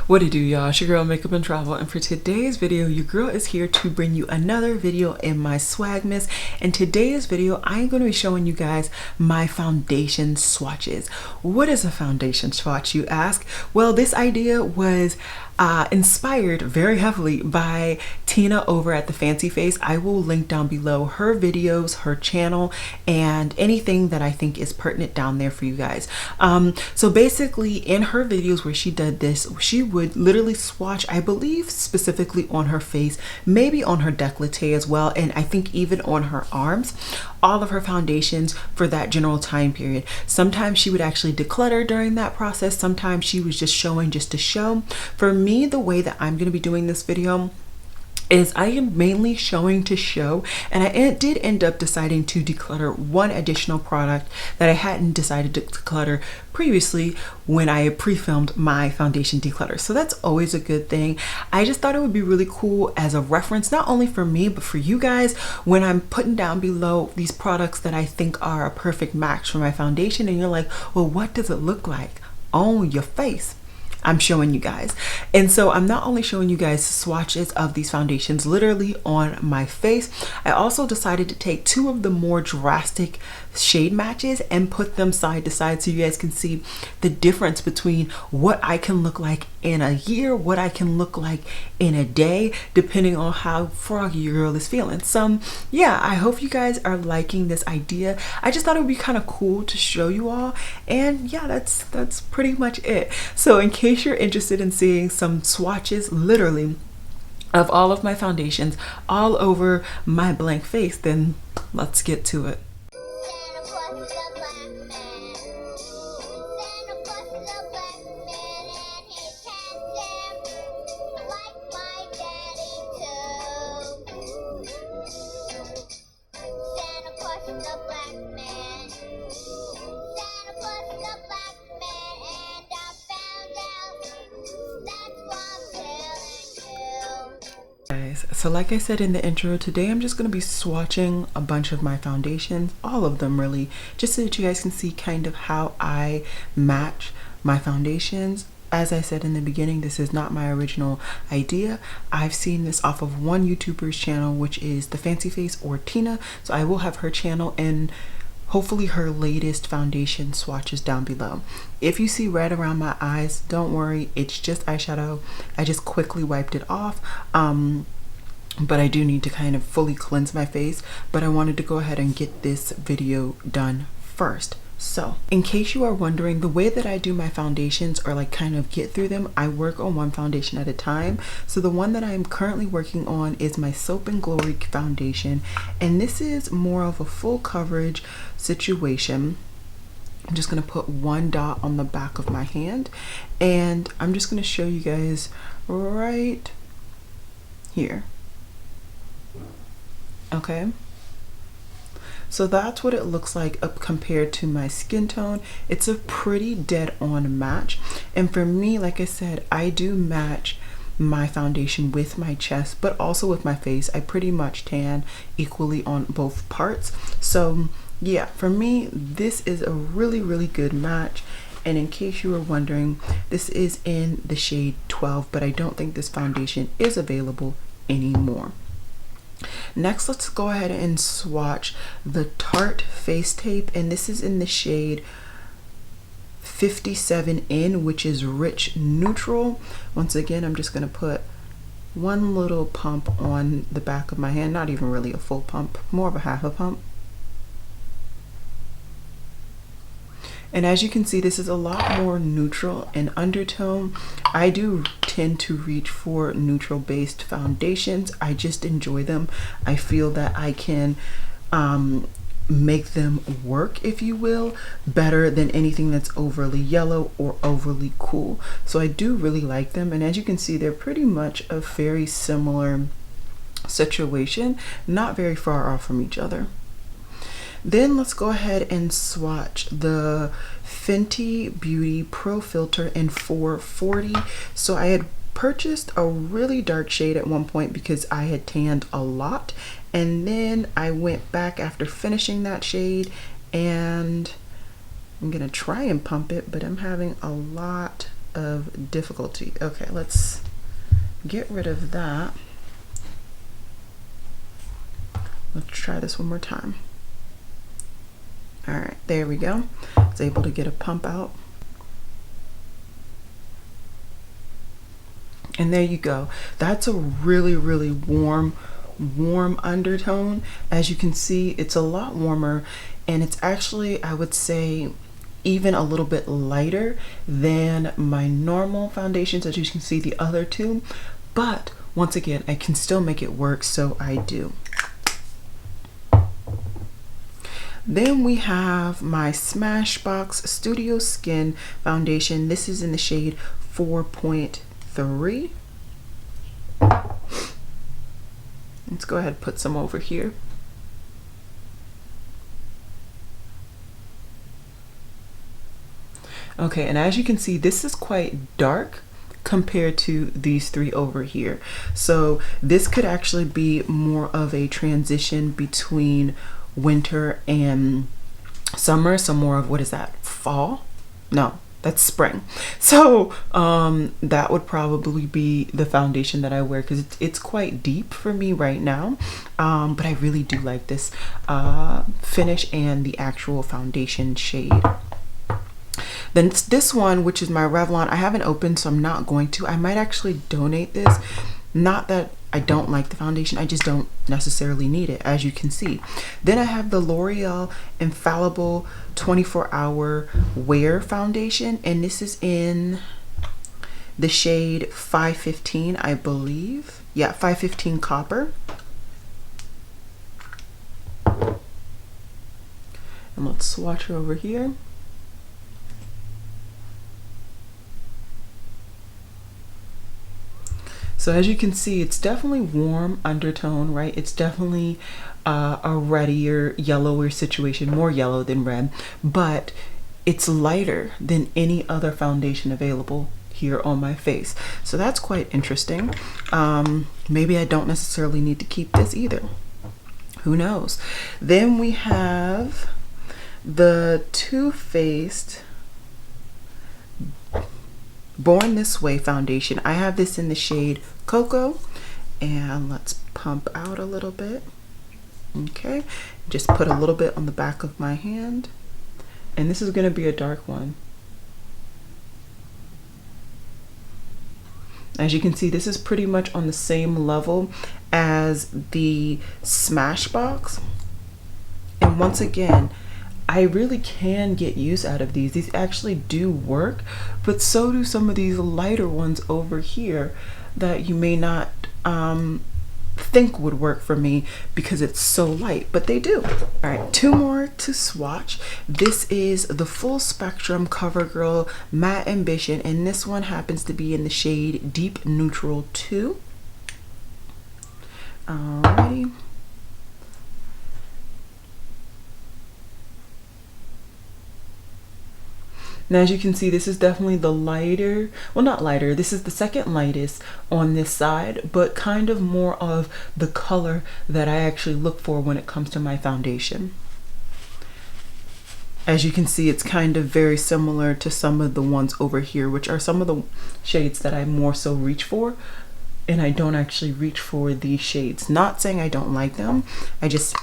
What it do, y'all? It's your girl Makeup and Travel, and for today's video your girl is here to bring you another video in my swagmas. In today's video I'm going to be showing you guys my foundation swatches. What is a foundation swatch, you ask? Well, this idea was inspired very heavily by Tina over at the Fancy Face. I will link down below her videos, her channel, and anything that I think is pertinent down there for you guys. So basically in her videos where she did this, she would literally swatch, I believe specifically on her face, maybe on her décolleté as well, and I think even on her arms, all of her foundations for that general time period. Sometimes she would actually declutter during that process. Sometimes she was just showing just to show. For me, the way that I'm going to be doing this video is I am mainly showing to show, and I did end up deciding to declutter one additional product that I hadn't decided to declutter previously when I pre-filmed my foundation declutter. So that's always a good thing. I just thought it would be really cool as a reference, not only for me but for you guys, when I'm putting down below these products that I think are a perfect match for my foundation, and you're like, well, what does it look like on your face? I'm showing you guys. And so I'm not only showing you guys swatches of these foundations literally on my face, I also decided to take two of the more drastic shade matches and put them side to side so you guys can see the difference between what I can look like in a year, what I can look like in a day, depending on how froggy your girl is feeling. So yeah, I hope you guys are liking this idea. I just thought it would be kind of cool to show you all, and yeah, that's pretty much it. So in case you're interested in seeing some swatches literally of all of my foundations all over my blank face, then let's get to it. So like I said in the intro, today I'm just going to be swatching a bunch of my foundations, all of them really, just so that you guys can see kind of how I match my foundations. As I said in the beginning, this is not my original idea. I've seen this off of one YouTuber's channel, which is the Fancy Face or Tina. So I will have her channel and hopefully her latest foundation swatches down below. If you see red around my eyes, don't worry, it's just eyeshadow. I just quickly wiped it off. But I do need to kind of fully cleanse my face, but I wanted to go ahead and get this video done first. So in case you are wondering, the way that I do my foundations, or like kind of get through them, I work on one foundation at a time. So the one that I am currently working on is my Soap and Glory foundation, and this is more of a full coverage situation. I'm just going to put one dot on the back of my hand, and I'm just going to show you guys right here. Okay, so that's what it looks like up compared to my skin tone. It's a pretty dead on match, and for me, like I said, I do match my foundation with my chest but also with my face. I pretty much tan equally on both parts. So yeah, for me this is a really good match. And in case you were wondering, this is in the shade 12, but I don't think this foundation is available anymore. Next, let's go ahead and swatch the Tarte Face Tape, and this is in the shade 57N, which is Rich Neutral. Once again, I'm just going to put one little pump on the back of my hand, not even really a full pump, more of a half a pump. And as you can see, this is a lot more neutral in undertone. I do tend to reach for neutral based foundations. I just enjoy them. I feel that I can make them work, if you will, better than anything that's overly yellow or overly cool. So I do really like them, and as you can see, they're pretty much a very similar situation, not very far off from each other. Then let's go ahead and swatch the Fenty Beauty Pro Filter in 440. So I had purchased a really dark shade at one point because I had tanned a lot, and then I went back after finishing that shade, and I'm gonna try and pump it, but I'm having a lot of difficulty. Okay, let's get rid of that. Let's try this one more time. All right, there we go. It's able to get a pump out. And there you go. That's a really, really warm undertone. As you can see, it's a lot warmer, and it's actually, I would say, even a little bit lighter than my normal foundations, as you can see the other two. But once again, I can still make it work, so I do. Then we have my Smashbox Studio Skin foundation. This is in the shade 4.3. Let's go ahead and put some over here. Okay, and as you can see, this is quite dark compared to these three over here. So this could actually be more of a transition between winter and summer. So more of, what is that, fall? No, that's spring. So that would probably be the foundation that I wear, because it's quite deep for me right now, but I really do like this finish and the actual foundation shade. Then this one, which is my Revlon, I haven't opened, so I'm not going to. I might actually donate this. Not that I don't like the foundation, I just don't necessarily need it, as you can see. Then I have the L'Oreal Infallible 24-Hour Wear Foundation, and this is in the shade 515, I believe. Yeah, 515 Copper. And let's swatch her over here. So as you can see, it's definitely warm undertone, right? It's definitely a reddier, yellower situation, more yellow than red, but it's lighter than any other foundation available here on my face. So that's quite interesting. Maybe I don't necessarily need to keep this either. Who knows? Then we have the Too Faced Born This Way foundation. I have this in the shade Cocoa, and let's pump out a little bit. Okay, just put a little bit on the back of my hand, and this is going to be a dark one. As you can see, this is pretty much on the same level as the Smashbox, and once again, I really can get use out of these. These actually do work, but so do some of these lighter ones over here that you may not think would work for me because it's so light, but they do. All right, two more to swatch. This is the Full Spectrum Covergirl Matte Ambition, and this one happens to be in the shade Deep Neutral 2. Alrighty. Now, as you can see, this is definitely the lighter, well, not lighter, this is the second lightest on this side, but kind of more of the color that I actually look for when it comes to my foundation. As you can see, it's kind of very similar to some of the ones over here, which are some of the shades that I more so reach for, and I don't actually reach for these shades. Not saying I don't like them, I just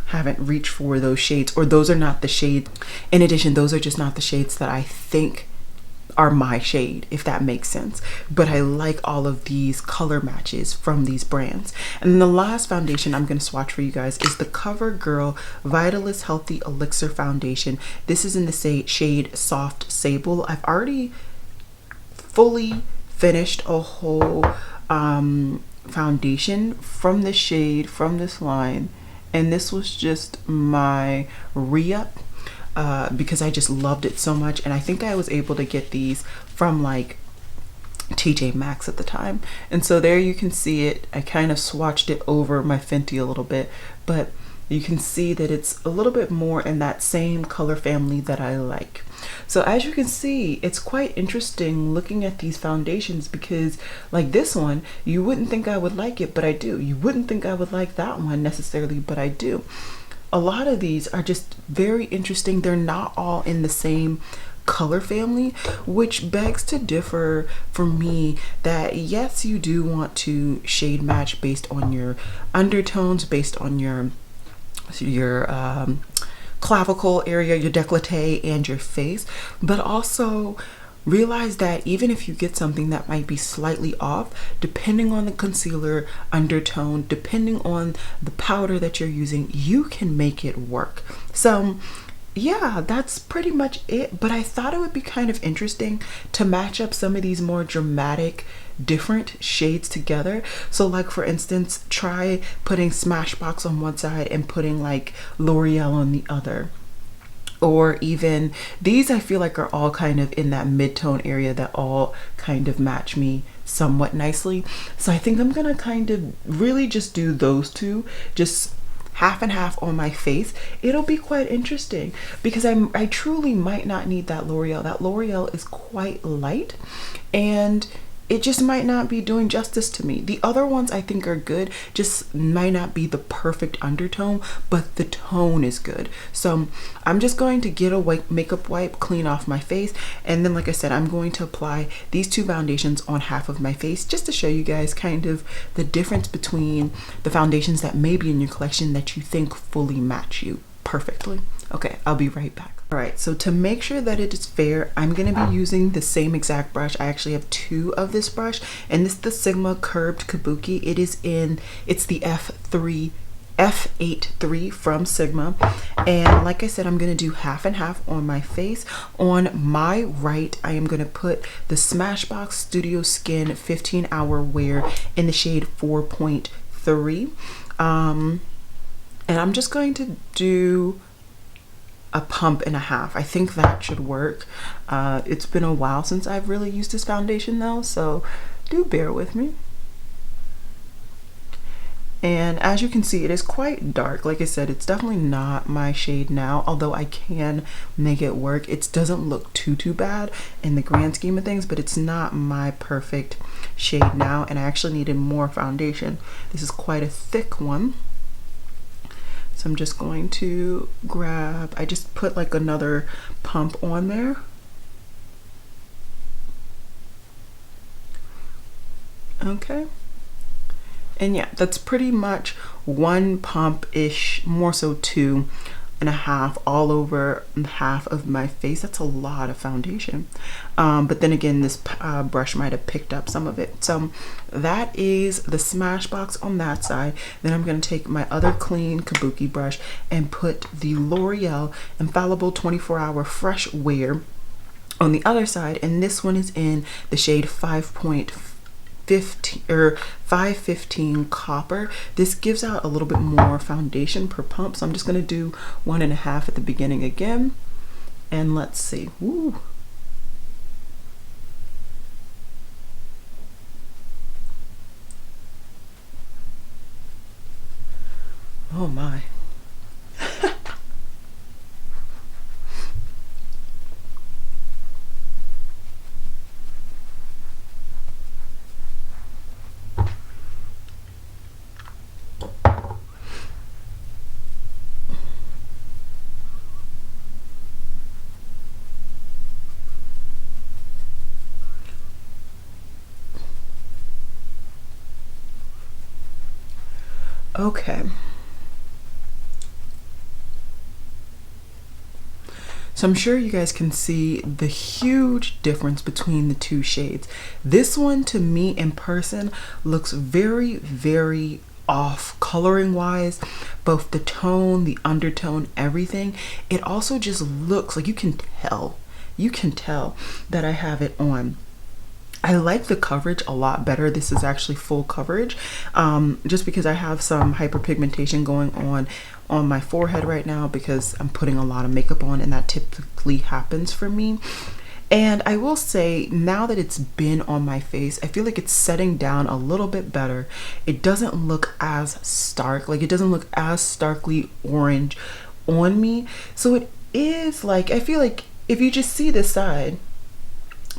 haven't reached for those shades, or those are not the shade. In addition, those are just not the shades that I think are my shade, if that makes sense. But I like all of these color matches from these brands. And then the last foundation I'm going to swatch for you guys is the Covergirl Vitalist Healthy Elixir Foundation. This is in the shade Soft Sable. I've already fully finished a whole foundation from this shade, from this line, and this was just my re-up because I just loved it so much, and I think I was able to get these from like TJ Maxx at the time. And so there you can see it. I kind of swatched it over my Fenty a little bit, but you can see that it's a little bit more in that same color family that I like. So as you can see, it's quite interesting looking at these foundations, because like this one, you wouldn't think I would like it, but I do. You wouldn't think I would like that one necessarily, but I do. A lot of these are just very interesting. They're not all in the same color family, which begs to differ for me that yes, you do want to shade match based on your undertones, based on your clavicle area, your décolleté, and your face, but also realize that even if you get something that might be slightly off, depending on the concealer undertone, depending on the powder that you're using, you can make it work. So yeah, that's pretty much it. But I thought it would be kind of interesting to match up some of these more dramatic different shades together. So like for instance, try putting Smashbox on one side and putting like L'Oreal on the other. Or even these, I feel like are all kind of in that mid-tone area that all kind of match me somewhat nicely. So I think I'm gonna kind of really just do those two, just half and half on my face. It'll be quite interesting because I truly might not need that L'Oreal. That L'Oreal is quite light and it just might not be doing justice to me. The other ones I think are good, just might not be the perfect undertone, but the tone is good. So I'm just going to get a makeup wipe, clean off my face, and then like I said, I'm going to apply these two foundations on half of my face just to show you guys kind of the difference between the foundations that may be in your collection that you think fully match you perfectly. Okay, I'll be right back. All right, so to make sure that it is fair, I'm gonna be using the same exact brush. I actually have two of this brush, and this is the Sigma Curved Kabuki. It's the F83 from Sigma. And like I said, I'm gonna do half and half on my face. On my right, I am gonna put the Smashbox Studio Skin 15-Hour Wear in the shade 4.3. And I'm just going to do a pump and a half. I think that should work. It's been a while since I've really used this foundation though, so do bear with me. And as you can see, it is quite dark. Like I said, it's definitely not my shade now, although I can make it work. It doesn't look too bad in the grand scheme of things, but it's not my perfect shade now, and I actually needed more foundation. This is quite a thick one. So I'm just going to grab, I just put like another pump on there. Okay. And yeah, that's pretty much one pump-ish, more so 2.5 all over half of my face. That's a lot of foundation. But then again, this brush might have picked up some of it. So that is the Smashbox on that side. Then I'm going to take my other clean Kabuki brush and put the L'Oreal Infallible 24-Hour Fresh Wear on the other side. And this one is in the shade 515 Copper. This gives out a little bit more foundation per pump, so I'm just going to do 1.5 at the beginning again, and let's see. Woo. Oh my. Okay. So I'm sure you guys can see the huge difference between the two shades. This one to me in person looks very, very off coloring wise, both the tone, the undertone, everything. It also just looks like you can tell that I have it on. I like the coverage a lot better. This is actually full coverage, just because I have some hyperpigmentation going on my forehead right now because I'm putting a lot of makeup on, and that typically happens for me. And I will say, now that it's been on my face, I feel like it's setting down a little bit better. It doesn't look as stark, like it doesn't look as starkly orange on me. So it is like, I feel like if you just see this side,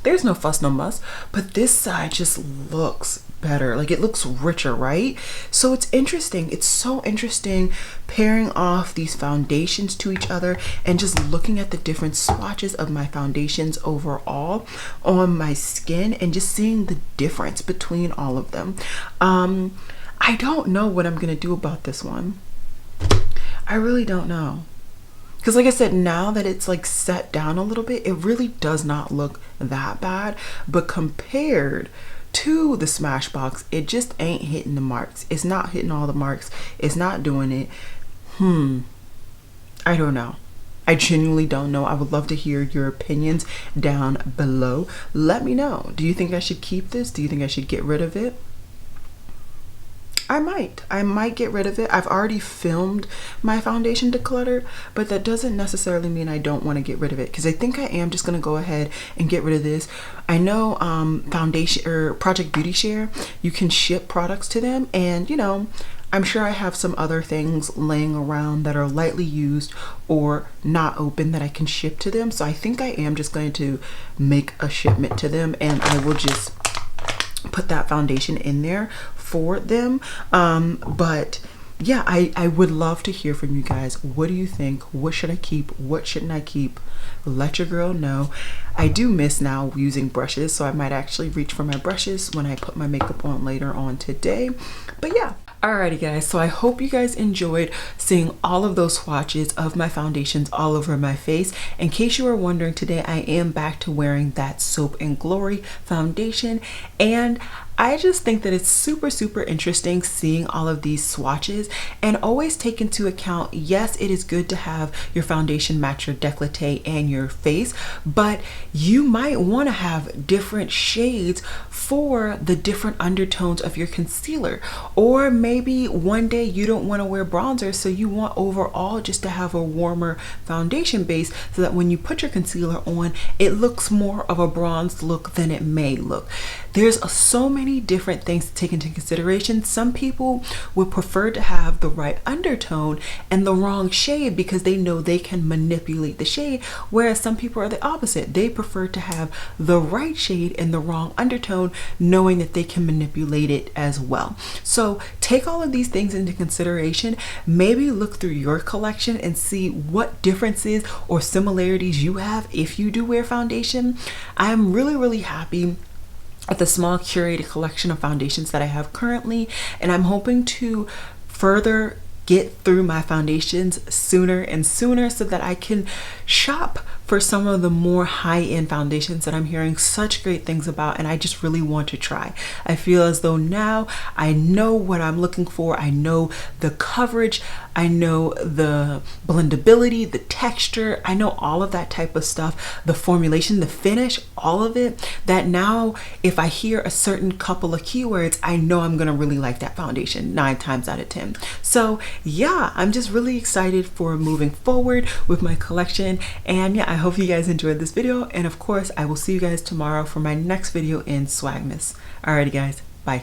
there's no fuss, no muss, but this side just looks better, like it looks richer, right? So it's interesting. It's so interesting pairing off these foundations to each other and just looking at the different swatches of my foundations overall on my skin and just seeing the difference between all of them. I don't know what I'm gonna do about this one. I really don't know. Because like I said, now that it's like set down a little bit, it really does not look that bad. But compared to the Smashbox, it just ain't hitting the marks. It's not hitting all the marks. It's not doing it. I don't know. I genuinely don't know. I would love to hear your opinions down below. Let me know. Do you think I should keep this? Do you think I should get rid of it? I might get rid of it. I've already filmed my foundation declutter, but that doesn't necessarily mean I don't want to get rid of it, because I think I am just going to go ahead and get rid of this. I know foundation or Project Beauty Share, you can ship products to them, and you know, I'm sure I have some other things laying around that are lightly used or not open that I can ship to them. So I think I am just going to make a shipment to them, and I will just put that foundation in there for them. But yeah, I would love to hear from you guys. What do you think? What should I keep? What shouldn't I keep? Let your girl know. I do miss now using brushes, so I might actually reach for my brushes when I put my makeup on later on today. But yeah. Alrighty guys, so I hope you guys enjoyed seeing all of those swatches of my foundations all over my face. In case you were wondering, today I am back to wearing that Soap and Glory foundation, and I just think that it's super interesting seeing all of these swatches, and always take into account, yes, it is good to have your foundation match your décolleté and your face, but you might want to have different shades for the different undertones of your concealer. Or maybe one day you don't want to wear bronzer, so you want overall just to have a warmer foundation base, so that when you put your concealer on, it looks more of a bronzed look than it may look. There's so many different things to take into consideration. Some people would prefer to have the right undertone and the wrong shade because they know they can manipulate the shade, whereas some people are the opposite. They prefer to have the right shade and the wrong undertone, knowing that they can manipulate it as well. So take all of these things into consideration. Maybe look through your collection and see what differences or similarities you have if you do wear foundation. I'm really happy at the small curated collection of foundations that I have currently, and I'm hoping to further get through my foundations sooner and sooner so that I can shop for some of the more high-end foundations that I'm hearing such great things about, and I just really want to try. I feel as though now I know what I'm looking for. I know the coverage, I know the blendability, the texture, I know all of that type of stuff, the formulation, the finish, all of it, that now if I hear a certain couple of keywords, I know I'm gonna really like that foundation 9 times out of 10. So yeah, I'm just really excited for moving forward with my collection, and yeah, I hope you guys enjoyed this video, and of course I will see you guys tomorrow for my next video in Swagmas. Alrighty guys, bye.